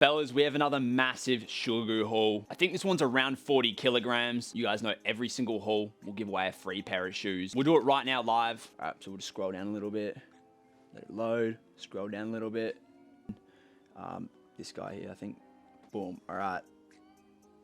Fellas, we have another massive Sugargoo haul. I think this one's around 40 kilograms. You guys know every single haul will give away a free pair of shoes. We'll do it right now live. All right, so we'll just scroll down a little bit. Let it load. Scroll down a little bit. This guy here, I think. Boom. All right.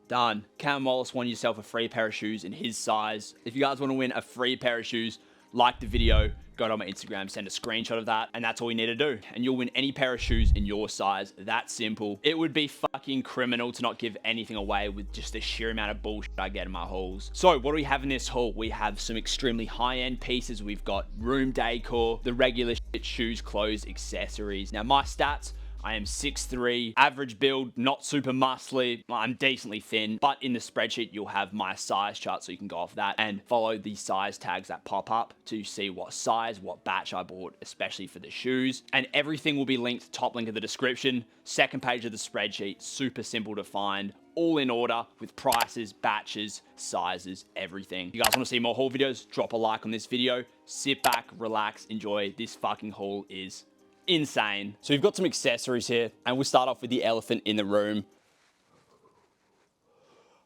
Done. Cam Wallace won yourself a free pair of shoes in his size. If you guys want to win a free pair of shoes, like the video, go to my Instagram, send a screenshot of that, and that's all you need to do. And you'll win any pair of shoes in your size. That simple. It would be fucking criminal to not give anything away with just the sheer amount of bullshit I get in my hauls. So what do we have in this haul? We have some extremely high-end pieces. We've got room decor, the regular shit, shoes, clothes, accessories. Now my stats, I am 6'3", average build, not super muscly. I'm decently thin, but in the spreadsheet, you'll have my size chart, so you can go off that and follow the size tags that pop up to see what size, what batch I bought, especially for the shoes. And everything will be linked, top link in the description, second page of the spreadsheet, super simple to find, all in order with prices, batches, sizes, everything. If you guys want to see more haul videos, drop a like on this video, sit back, relax, enjoy. This fucking haul is insane. So we've got some accessories here, and we'll start off with the elephant in the room.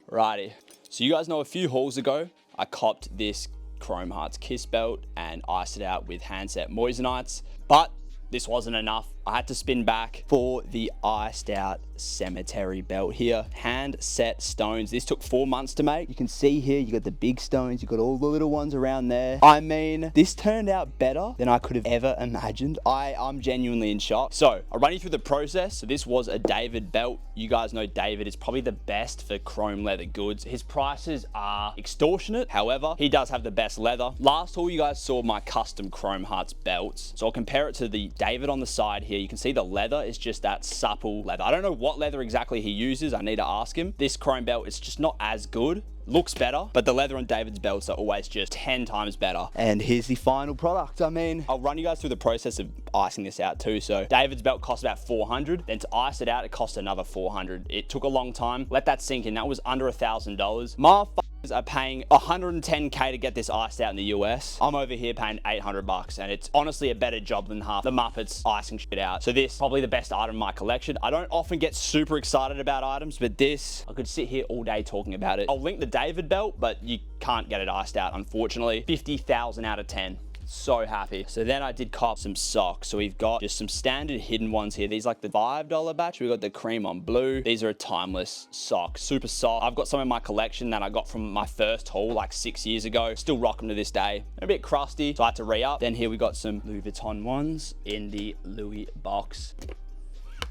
Righty. So you guys know a few hauls ago, I copped this Chrome Hearts Kiss belt and iced it out with handset moissanite, but this wasn't enough. I had to spin back for the iced out cemetery belt here. Hand set stones. This took 4 months to make. You can see here, you got the big stones, you got all the little ones around there. I mean, this turned out better than I could have ever imagined. I'm genuinely in shock. So I'll run you through the process. So this was a David belt. You guys know David is probably the best for chrome leather goods. His prices are extortionate. However, he does have the best leather. Last haul, you guys saw my custom Chrome Hearts belts. So I'll compare it to the David on the side here. You can see the leather is just that supple leather. I don't know what leather exactly he uses. I need to ask him. This chrome belt is just not as good. Looks better, but the leather on David's belts are always just 10 times better. And here's the final product. I mean, I'll run you guys through the process of icing this out too. So David's belt cost about 400. Then to ice it out, it cost another 400. It took a long time. Let that sink in. That was under $1,000. Motherfuckers are paying 110K to get this iced out in the US. I'm over here paying 800 bucks, and it's honestly a better job than half the Muppets icing shit out. So this, probably the best item in my collection. I don't often get super excited about items, but this, I could sit here all day talking about it. I'll link the David belt, but you can't get it iced out, unfortunately. 50,000 out of 10. So happy. So then I did cop some socks. So we've got just some standard hidden ones here. These like the $5 batch. We got the cream on blue. These are a timeless sock, super soft. I've got some in my collection that I got from my first haul like 6 years ago. Still rock them to this day. They're a bit crusty, so I had to re-up. Then here we got some Louis Vuitton ones in the Louis box.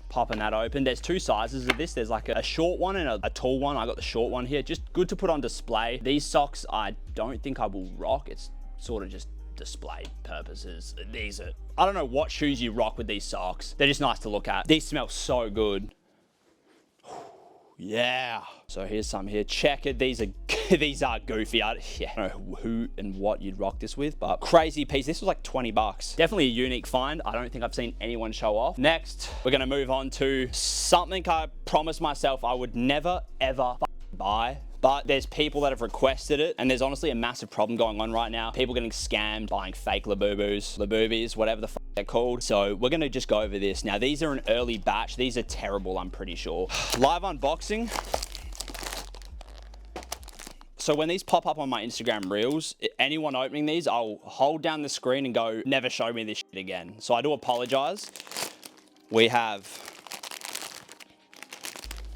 Popping that open. There's two sizes of this. There's like a short one and a tall one. I got the short one here. Just good to put on display. These socks, I don't think I will rock. It's sort of just display purposes. These are, I don't know what shoes you rock with these socks. They're just nice to look at. These smell so good. Yeah. So here's some here. Check it. These are goofy. Yeah, I don't know who and what you'd rock this with, but crazy piece. This was like 20 bucks. Definitely a unique find. I don't think I've seen anyone show off. Next, we're gonna move on to something I promised myself I would never ever buy. But there's people that have requested it, and there's honestly a massive problem going on right now. People getting scammed, buying fake Labubis, whatever the fuck they're called. So we're gonna just go over this. Now, these are an early batch. These are terrible, I'm pretty sure. Live unboxing. So when these pop up on my Instagram Reels, anyone opening these, I'll hold down the screen and go, never show me this shit again. So I do apologize. We have,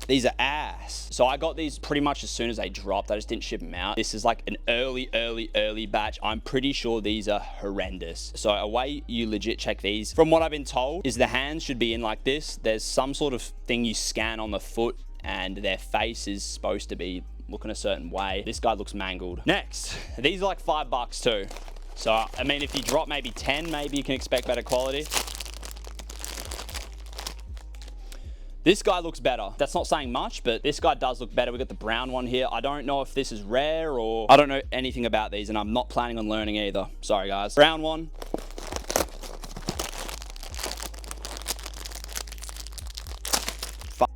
these are ass. So I got these pretty much as soon as they dropped. I just didn't ship them out. This is like an early batch. I'm pretty sure these are horrendous. So a way you legit check these, from what I've been told, is the hands should be in like this. There's some sort of thing you scan on the foot, and their face is supposed to be looking a certain way. This guy looks mangled. Next, these are like 5 bucks too. So, I mean, if you drop maybe 10, maybe you can expect better quality. This guy looks better. That's not saying much, but this guy does look better. We got the brown one here. I don't know if this is rare or I don't know anything about these, and I'm not planning on learning either. Sorry, guys. Brown one. Fuck.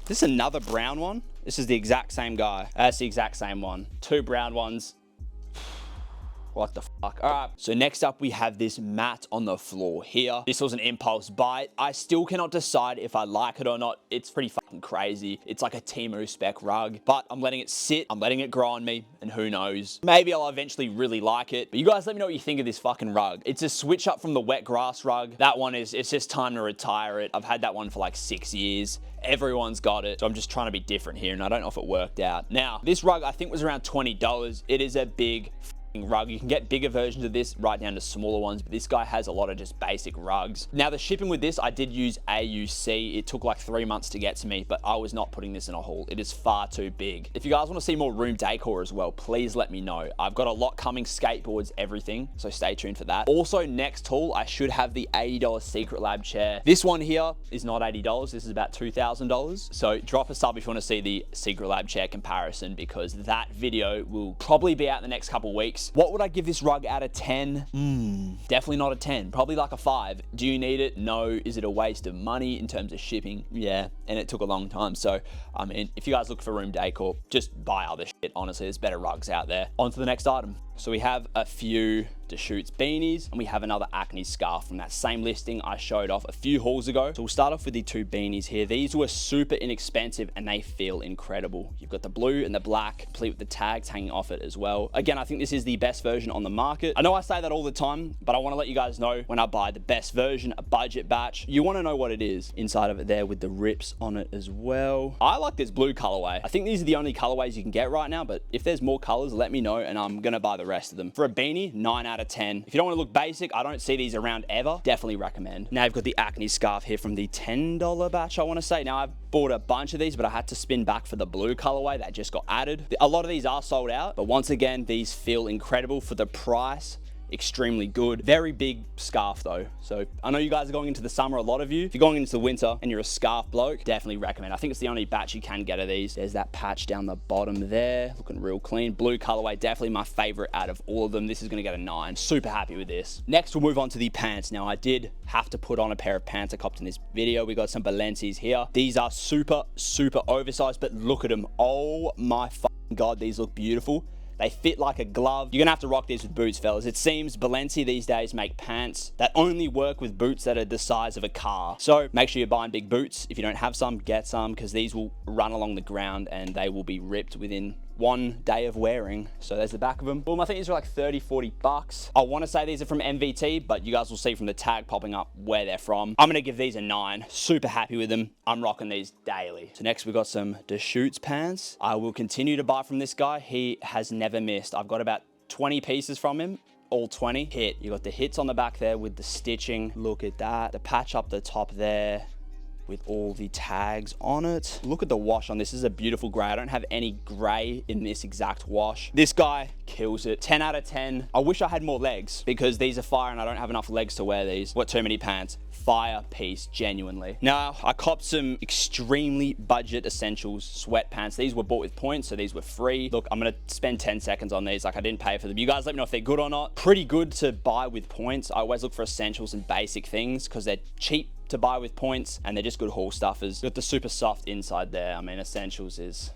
This is another brown one. This is the exact same guy. That's the exact same one. Two brown ones. What the fuck? All right. So next up, we have this mat on the floor here. This was an impulse buy. I still cannot decide if I like it or not. It's pretty fucking crazy. It's like a Temu spec rug, but I'm letting it sit. I'm letting it grow on me, and who knows? Maybe I'll eventually really like it. But you guys let me know what you think of this fucking rug. It's a switch up from the wet grass rug. That one is, it's just time to retire it. I've had that one for like 6 years. Everyone's got it. So I'm just trying to be different here, and I don't know if it worked out. Now, this rug I think was around $20. It is a big rug. You can get bigger versions of this right down to smaller ones, but this guy has a lot of just basic rugs. Now the shipping with this, I did use AUC. It took like 3 months to get to me, but I was not putting this in a haul. It is far too big. If you guys want to see more room decor as well, please let me know. I've got a lot coming, skateboards, everything, so stay tuned for that. Also, next haul, I should have the $80 Secretlab chair. This one here is not $80. This is about $2,000. So drop a sub if you want to see the Secretlab chair comparison, because that video will probably be out in the next couple weeks. What would I give this rug out of 10? Definitely not a 10, probably like a 5. Do you need it? No. Is it a waste of money in terms of shipping? Yeah, and it took a long time. So, I mean, if you guys look for room decor, just buy other shit. Honestly, there's better rugs out there. On to the next item. So we have a few Deschutes beanies, and we have another Acne scarf from that same listing I showed off a few hauls ago. So we'll start off with the 2 beanies here. These were super inexpensive and they feel incredible. You've got the blue and the black, complete with the tags hanging off it as well. Again, I think this is the best version on the market. I know I say that all the time, but I want to let you guys know when I buy the best version, a budget batch, you want to know what it is inside of it there with the rips on it as well. I like this blue colorway. I think these are the only colorways you can get right now, but if there's more colors, let me know and I'm going to buy the rest of them. For a beanie, 9 out of 10. If you don't want to look basic, I don't see these around ever. Definitely recommend. Now you've got the Acne scarf here from the $10 batch, I want to say. Now I've bought a bunch of these, but I had to spin back for the blue colorway that just got added. A lot of these are sold out, but once again, these feel incredible for the price. Extremely good. Very big scarf though. So I know you guys are going into the summer, a lot of you. If you're going into the winter and you're a scarf bloke, definitely recommend. I think it's the only batch you can get of these. There's that patch down the bottom there, looking real clean. Blue colorway, definitely my favorite out of all of them. This is gonna get a 9. Super happy with this. Next, we'll move on to the pants. Now I did have to put on a pair of pants I copped in this video. We got some Balenciagas here. These are super, super oversized, but look at them. Oh my fucking God, these look beautiful. They fit like a glove. You're gonna have to rock these with boots, fellas. It seems Balenciaga these days make pants that only work with boots that are the size of a car. So make sure you're buying big boots. If you don't have some, get some, because these will run along the ground and they will be ripped within 1 day of wearing. So there's the back of them. Boom, I think these are like 30, 40 bucks. I want to say these are from MVT, but you guys will see from the tag popping up where they're from. I'm going to give these a 9. Super happy with them. I'm rocking these daily. So next we got some Deschutes pants. I will continue to buy from this guy. He has never missed. I've got about 20 pieces from him. All 20 hit. You got the hits on the back there with the stitching. Look at that. The patch up the top there with all the tags on it. Look at the wash on this. This is a beautiful gray. I don't have any gray in this exact wash. This guy kills it. 10 out of 10. I wish I had more legs because these are fire and I don't have enough legs to wear these. What, too many pants? Fire piece, genuinely. Now, I copped some extremely budget essentials sweatpants. These were bought with points, so these were free. Look, I'm gonna spend 10 seconds on these. Like, I didn't pay for them. You guys let me know if they're good or not. Pretty good to buy with points. I always look for essentials and basic things because they're cheap to buy with points and they're just good haul stuffers. Got the super soft inside there. I mean, essentials is,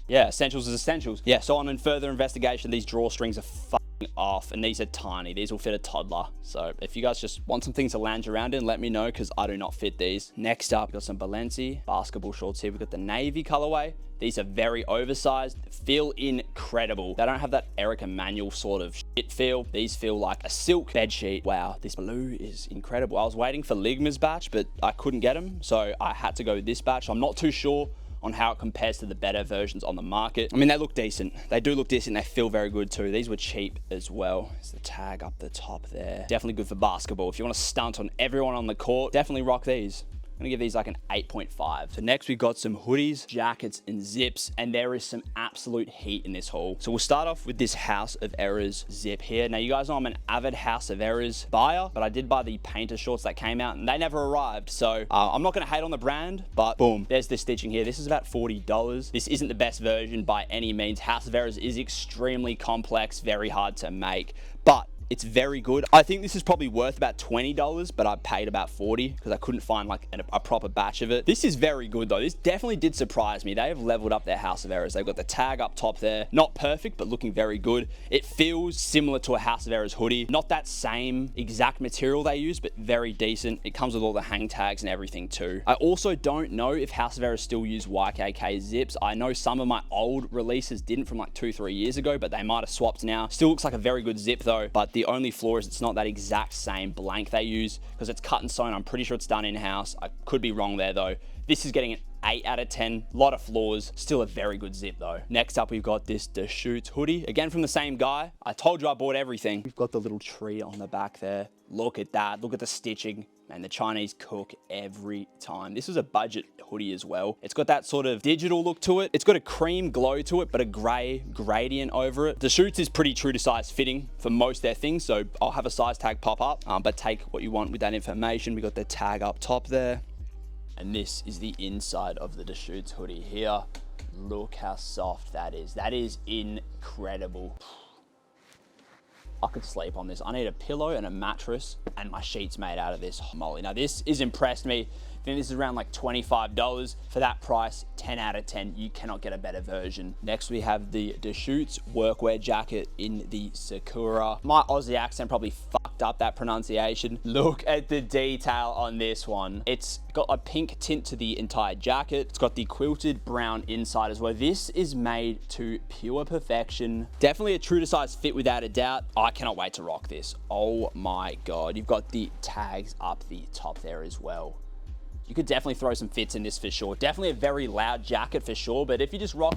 yeah, essentials is essentials. Yeah, so on further investigation, these drawstrings are fucking off and these are tiny. These will fit a toddler. So if you guys just want some things to lounge around in, let me know because I do not fit these. Next up, we've got some Balenciaga basketball shorts here. We've got the navy colorway. These are very oversized, feel incredible. They don't have that Eric Emanuel sort of shit feel. These feel like a silk bed sheet. Wow, this blue is incredible. I was waiting for Ligma's batch, but I couldn't get them, so I had to go with this batch. I'm not too sure on how it compares to the better versions on the market. I mean, they look decent. They do look decent. They feel very good too. These were cheap as well. There's the tag up the top there. Definitely good for basketball. If you want to stunt on everyone on the court, definitely rock these. I'm gonna give these like an 8.5. So next we've got some hoodies, jackets, and zips, and there is some absolute heat in this haul. So we'll start off with this House of Errors zip here. Now you guys know I'm an avid House of Errors buyer, but I did buy the painter shorts that came out and they never arrived. So I'm not gonna hate on the brand, but boom, there's the stitching here. This is about $40. This isn't the best version by any means. House of Errors is extremely complex, very hard to make, but It's very good. I think this is probably worth about $20, but I paid about $40 because I couldn't find like a proper batch of it. This is very good though. This definitely did surprise me. They have leveled up their House of Errors. They've got the tag up top there. Not perfect, but looking very good. It feels similar to a House of Errors hoodie. Not that same exact material they use, but very decent. It comes with all the hang tags and everything too. I also don't know if House of Errors still use YKK zips. I know some of my old releases didn't from like 2-3 years ago, but they might have swapped now. Still looks like a very good zip though, but the only flaw is it's not that exact same blank they use because it's cut and sewn. I'm pretty sure it's done in-house. I could be wrong there though. This is getting an 8 out of 10. A lot of flaws. Still a very good zip though. Next up, we've got this Deschutes hoodie. Again, from the same guy. I told you I bought everything. We've got the little tree on the back there. Look at that. Look at the stitching. Man, the Chinese cook every time. This is a budget hoodie as well. It's got that sort of digital look to it. It's got a cream glow to it, but a gray gradient over it. Deschutes is pretty true to size fitting for most of their things, so I'll have a size tag pop up, but take what you want with that information. We got the tag up top there. And this is the inside of the Deschutes hoodie here. Look how soft that is. That is incredible. I could sleep on this. I need a pillow and a mattress and my sheets made out of this moly. Now this has impressed me. I think this is around like $25 for that price. 10 out of 10. You cannot get a better version. Next we have the Deschutes workwear jacket in the Sakura. My Aussie accent probably fucked up that pronunciation. Look at the detail on this one. It's got a pink tint to the entire jacket. It's got the quilted brown inside as well. This is made to pure perfection. Definitely a true to size fit without a doubt. I cannot wait to rock this. Oh my God. You've got the tags up the top there as well. You could definitely throw some fits in this for sure. Definitely a very loud jacket for sure, but if you just rock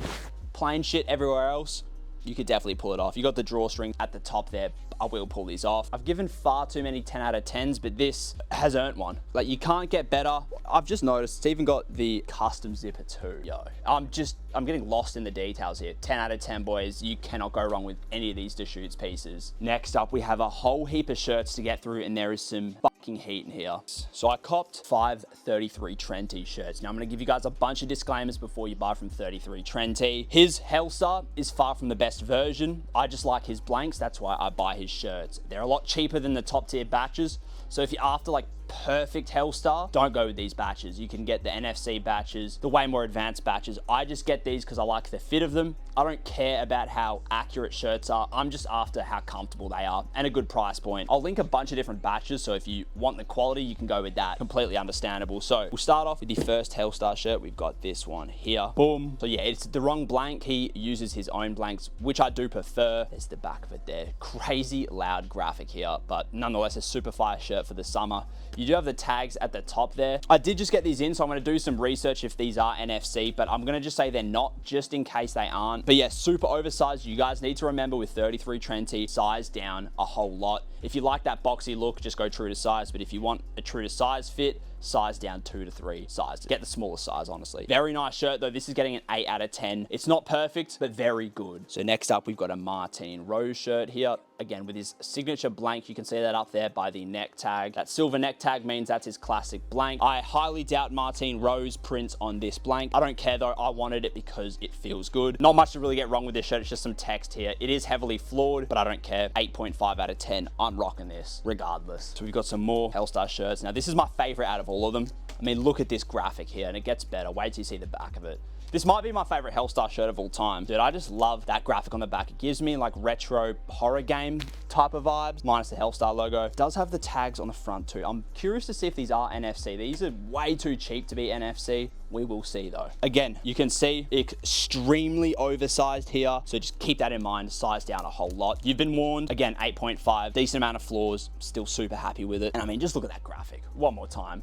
plain shit everywhere else, you could definitely pull it off. You got the drawstring at the top there. I will pull these off. I've given far too many 10 out of 10s, but this has earned one. Like, you can't get better. I've just noticed it's even got the custom zipper too. Yo, I'm getting lost in the details here. 10 out of 10, boys. You cannot go wrong with any of these Deschutes pieces. Next up, we have a whole heap of shirts to get through, and there is some fucking heat in here. So I copped 5 33 Trend t-shirts. Now I'm gonna give you guys a bunch of disclaimers before you buy from 33 Trend T. His Hellstar is far from the best version. I just like his blanks. That's why I buy his shirts. They're a lot cheaper than the top tier batches. So if you're after like perfect Hellstar, don't go with these batches. You can get the NFC batches, the way more advanced batches. I just get these because I like the fit of them. I don't care about how accurate shirts are. I'm just after how comfortable they are and a good price point. I'll link a bunch of different batches, so if you want the quality, you can go with that. Completely understandable. So we'll start off with the first Hellstar shirt. We've got this one here. Boom. So yeah, it's the wrong blank. He uses his own blanks, which I do prefer. There's the back of it there. Crazy loud graphic here, but nonetheless a super fire shirt for the summer. You do have the tags at the top there. I did just get these in, so I'm going to do some research if these are NFC, but I'm going to just say they're not, just in case they aren't. But yeah, super oversized. You guys need to remember with 33 Trend T, size down a whole lot. If you like that boxy look, just go true to size. But if you want a true to size fit, size down 2 to 3 sizes. Get the smaller size, honestly. Very nice shirt though. This is getting an 8 out of 10. It's not perfect, but very good. So next up, we've got a Martine Rose shirt here. Again, with his signature blank, you can see that up there by the neck tag. That silver neck tag means that's his classic blank. I highly doubt Martine Rose prints on this blank. I don't care though. I wanted it because it feels good. Not much to really get wrong with this shirt. It's just some text here. It is heavily flawed, but I don't care. 8.5 out of 10. I'm rocking this regardless. So we've got some more Hellstar shirts. Now this is my favorite out of all of them. I mean, look at this graphic here, and it gets better. Wait till you see the back of it. This might be my favorite Hellstar shirt of all time. Dude, I just love that graphic on the back. It gives me like retro horror game type of vibes, minus the Hellstar logo. It does have the tags on the front too. I'm curious to see if these are NFC. These are way too cheap to be NFC. We will see though. Again, you can see extremely oversized here. So just keep that in mind, size down a whole lot. You've been warned. Again, 8.5, decent amount of flaws, still super happy with it. And I mean, just look at that graphic one more time.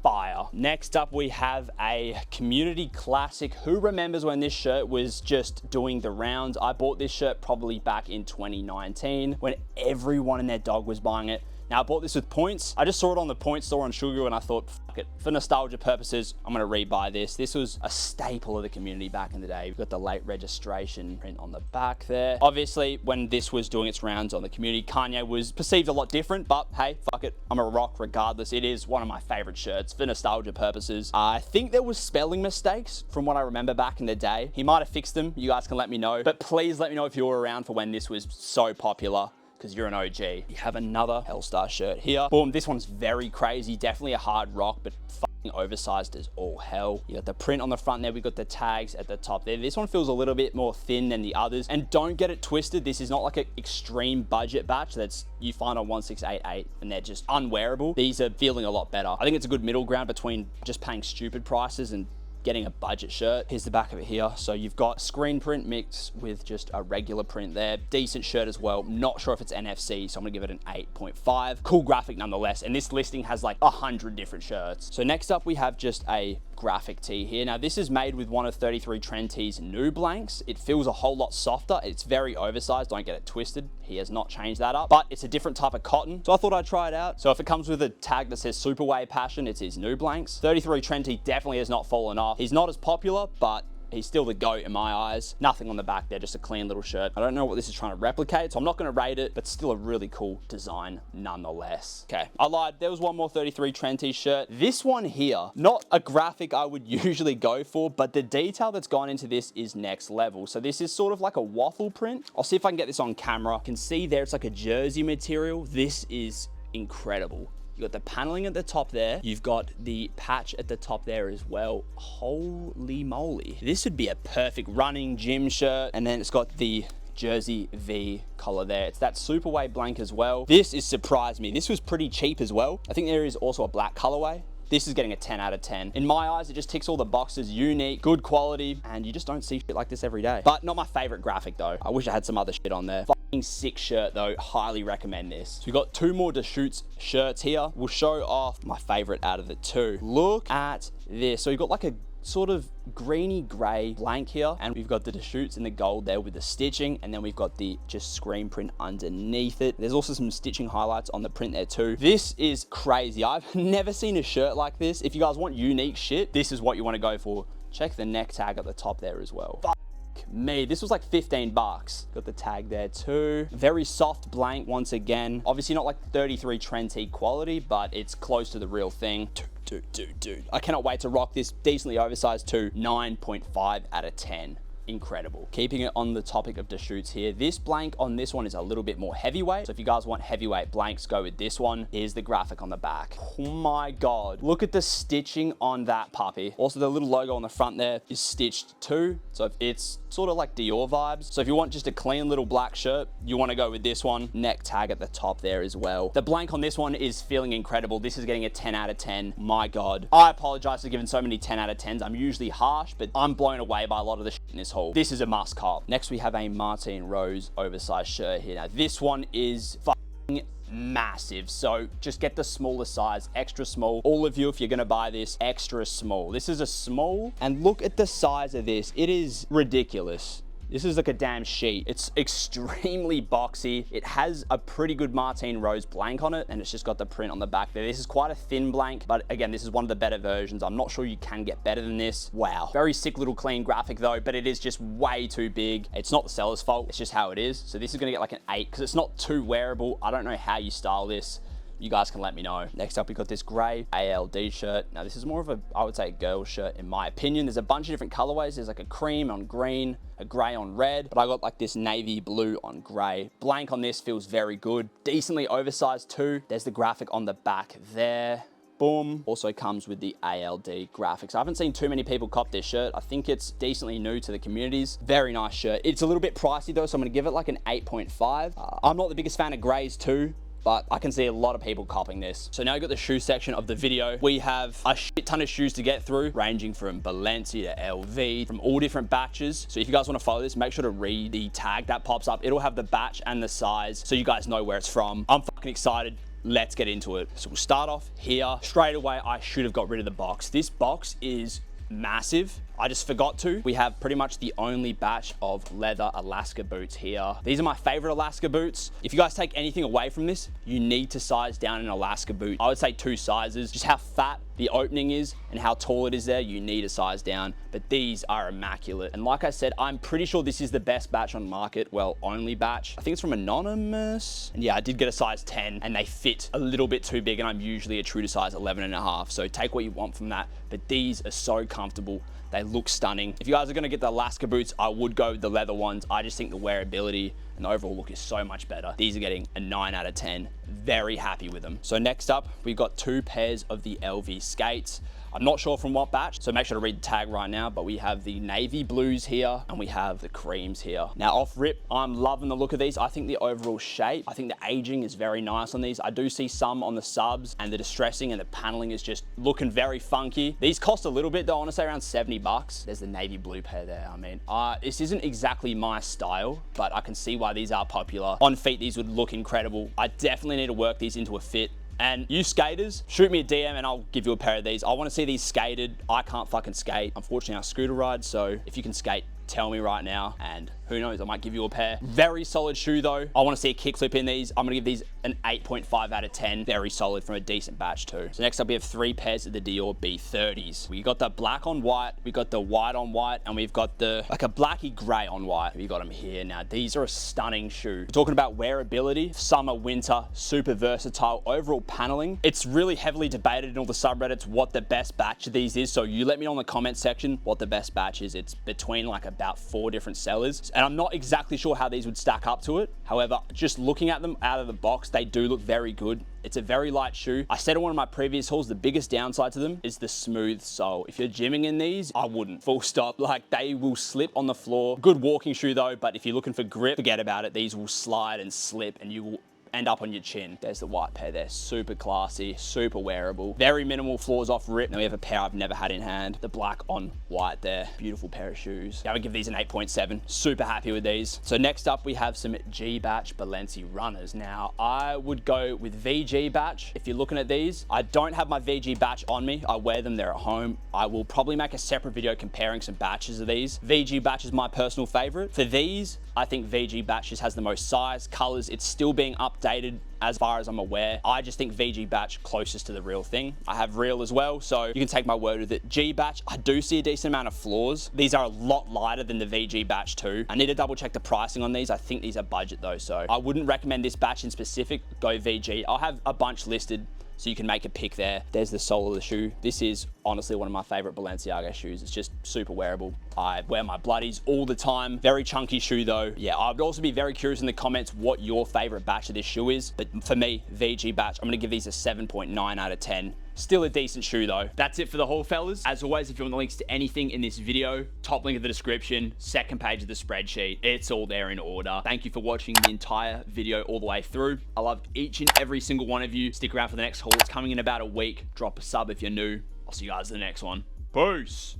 Fire. Next up, we have a community classic. Who remembers when this shirt was just doing the rounds? I bought this shirt probably back in 2019 when everyone and their dog was buying it. Now, I bought this with points. I just saw it on the point store on Sugargoo and I thought, fuck it. For nostalgia purposes, I'm gonna rebuy this. This was a staple of the community back in the day. We've got the late registration print on the back there. Obviously, when this was doing its rounds on the community, Kanye was perceived a lot different, but hey, fuck it. I'm a rock regardless. It is one of my favorite shirts for nostalgia purposes. I think there was spelling mistakes from what I remember back in the day. He might have fixed them. You guys can let me know, but please let me know if you were around for when this was so popular, because you're an OG. You have another Hellstar shirt here. Boom, this one's very crazy. Definitely a hard rock, but oversized as all hell. You got the print on the front there. We got the tags at the top there. This one feels a little bit more thin than the others. And don't get it twisted. This is not like an extreme budget batch that's you find on 1688 and they're just unwearable. These are feeling a lot better. I think it's a good middle ground between just paying stupid prices and getting a budget shirt. Here's the back of it here. So you've got screen print mixed with just a regular print there. Decent shirt as well. Not sure if it's NFC, so I'm gonna give it an 8.5. Cool graphic nonetheless. And this listing has like 100 different shirts. So next up we have just a graphic tee here. Now this is made with one of 33 Trend Tee's new blanks. It feels a whole lot softer. It's very oversized, don't get it twisted. He has not changed that up, but it's a different type of cotton. So I thought I'd try it out. So if it comes with a tag that says Superway Passion, it's his new blanks. 33 Trend Tee definitely has not fallen off. He's not as popular, but he's still the GOAT in my eyes. Nothing on the back there, just a clean little shirt. I don't know what this is trying to replicate, so I'm not gonna rate it, but still a really cool design nonetheless. Okay, I lied. There was one more 33 Trend Tee shirt. This one here, not a graphic I would usually go for, but the detail that's gone into this is next level. So this is sort of like a waffle print. I'll see if I can get this on camera. You can see there, it's like a jersey material. This is incredible. You got the paneling at the top there. You've got the patch at the top there as well. Holy moly. This would be a perfect running gym shirt. And then it's got the Jersey V collar there. It's that Superway blank as well. This has surprised me. This was pretty cheap as well. I think there is also a black colorway. This is getting a 10 out of 10. In my eyes, it just ticks all the boxes, unique, good quality, and you just don't see shit like this every day. But not my favorite graphic though. I wish I had some other shit on there. Fucking sick shirt though, highly recommend this. So we got two more Deschutes shirts here. We'll show off my favorite out of the two. Look at this. So you got like a sort of greeny gray blank here, and we've got the Deschutes in the gold there with the stitching, and then we've got the just screen print underneath it. There's also some stitching highlights on the print there too. This is crazy. I've never seen a shirt like this. If you guys want unique shit, this is what you want to go for. Check the neck tag at the top there as well. Me, this was like 15 bucks. Got the tag there too. Very soft blank once again. Obviously not like 33 Trend Tee quality, but it's close to the real thing. Dude. I cannot wait to rock this decently oversized too. 9.5 out of 10. Incredible. Keeping it on the topic of Deschutes here, this blank on this one is a little bit more heavyweight. So if you guys want heavyweight blanks, go with this one. Here's the graphic on the back. Oh my God. Look at the stitching on that puppy. Also, the little logo on the front there is stitched too. So it's sort of like Dior vibes. So if you want just a clean little black shirt, you want to go with this one. Neck tag at the top there as well. The blank on this one is feeling incredible. This is getting a 10 out of 10. My God. I apologize for giving so many 10 out of 10s. I'm usually harsh, but I'm blown away by a lot of the shit in this haul. This is a must cop. Next, we have a Martine Rose oversized shirt here. Now, this one is fucking massive. So just get the smaller size, extra small. All of you, if you're gonna buy this, extra small. This is a small, and look at the size of this. It is ridiculous. This is like a damn sheet. It's extremely boxy. It has a pretty good Martine Rose blank on it, and it's just got the print on the back there. This is quite a thin blank, but again, this is one of the better versions. I'm not sure you can get better than this. Wow. Very sick little clean graphic though, but it is just way too big. It's not the seller's fault. It's just how it is. So this is gonna get like an 8 because it's not too wearable. I don't know how you style this. You guys can let me know. Next up, we got this gray ALD shirt. Now this is more of a, I would say, a girl shirt in my opinion. There's a bunch of different colorways. There's like a cream on green, a gray on red, but I got like this navy blue on gray. Blank on this feels very good. Decently oversized too. There's the graphic on the back there. Boom. Also comes with the ALD graphics. I haven't seen too many people cop this shirt. I think it's decently new to the communities. Very nice shirt. It's a little bit pricey though, so I'm gonna give it like an 8.5. I'm not the biggest fan of grays too, but I can see a lot of people copying this. So now I got the shoe section of the video. We have a shit ton of shoes to get through, ranging from Balenciaga to LV, from all different batches. So if you guys want to follow this, make sure to read the tag that pops up. It'll have the batch and the size, so you guys know where it's from. I'm fucking excited. Let's get into it. So we'll start off here. Straight away, I should have got rid of the box. This box is massive. I just forgot to. We have pretty much the only batch of leather Alaska boots here. These are my favorite Alaska boots. If you guys take anything away from this, you need to size down an Alaska boot. I would say 2 sizes. Just how fat the opening is and how tall it is there, you need a size down. But these are immaculate. And like I said, I'm pretty sure this is the best batch on market. Well, only batch. I think it's from Anonymous. And yeah, I did get a size 10 and they fit a little bit too big, and I'm usually a true to size 11.5. So take what you want from that. but these are so comfortable. They look stunning. If you guys are gonna get the Alaska boots, I would go with the leather ones. I just think the wearability and the overall look is so much better. These are getting a 9 out of 10. Very happy with them. So next up, we've got 2 pairs of the LV skates. I'm not sure from what batch, so make sure to read the tag right now, but we have the navy blues here and we have the creams here. Now off rip, I'm loving the look of these. I think the overall shape, I think the aging is very nice on these. I do see some on the subs and the distressing and the paneling is just looking very funky. These cost a little bit though, I wanna say around 70 bucks. There's the navy blue pair there. I mean, this isn't exactly my style, but I can see why these are popular. On feet, these would look incredible. I definitely need to work these into a fit. And you skaters, shoot me a DM and I'll give you a pair of these. I want to see these skated. I can't fucking skate. Unfortunately, I scooter ride, so if you can skate, tell me right now, and who knows, I might give you a pair. Very solid shoe though. I want to see a kickflip in these. I'm gonna give these an 8.5 out of 10. Very solid from a decent batch too. So next up we have 3 pairs of the Dior B30s. We got the black on white, we got the white on white, and we've got the like a blacky gray on white. We got them here. Now these are a stunning shoe. We're talking about wearability, summer, winter, super versatile, overall paneling. It's really heavily debated in all the subreddits what the best batch of these is. So you let me know in the comment section what the best batch is. It's between like about 4 different sellers. And I'm not exactly sure how these would stack up to it. However, just looking at them out of the box, they do look very good. It's a very light shoe. I said in one of my previous hauls, the biggest downside to them is the smooth sole. If you're gymming in these, I wouldn't, full stop. Like they will slip on the floor. Good walking shoe though, but if you're looking for grip, forget about it. These will slide and slip and you will end up on your chin. There's the white pair there. Super classy, super wearable. Very minimal flaws off rip. Now we have a pair I've never had in hand. The black on white there. Beautiful pair of shoes. Yeah, I would give these an 8.7. Super happy with these. So next up we have some G batch Balenciaga runners. Now I would go with VG batch. If you're looking at these, I don't have my VG batch on me. I wear them, they're at home. I will probably make a separate video comparing some batches of these. VG batch is my personal favorite. For these, I think VG batch just has the most size, colors. It's still being updated as far as I'm aware. I just think VG batch closest to the real thing. I have real as well, so you can take my word with it. G batch, I do see a decent amount of flaws. These are a lot lighter than the VG batch too. I need to double check the pricing on these. I think these are budget though, so I wouldn't recommend this batch in specific. Go VG. I'll have a bunch listed, so you can make a pick there. There's the sole of the shoe. This is honestly one of my favorite Balenciaga shoes. It's just super wearable. I wear my bloodies all the time. Very chunky shoe though. Yeah, I would also be very curious in the comments what your favorite batch of this shoe is. But for me, VG batch, I'm gonna give these a 7.9 out of 10. Still a decent shoe though. That's it for the haul, fellas. As always, if you want the links to anything in this video, top link in the description, second page of the spreadsheet, it's all there in order. Thank you for watching the entire video all the way through. I love each and every single one of you. Stick around for the next haul. It's coming in about a week. Drop a sub if you're new. I'll see you guys in the next one. Peace.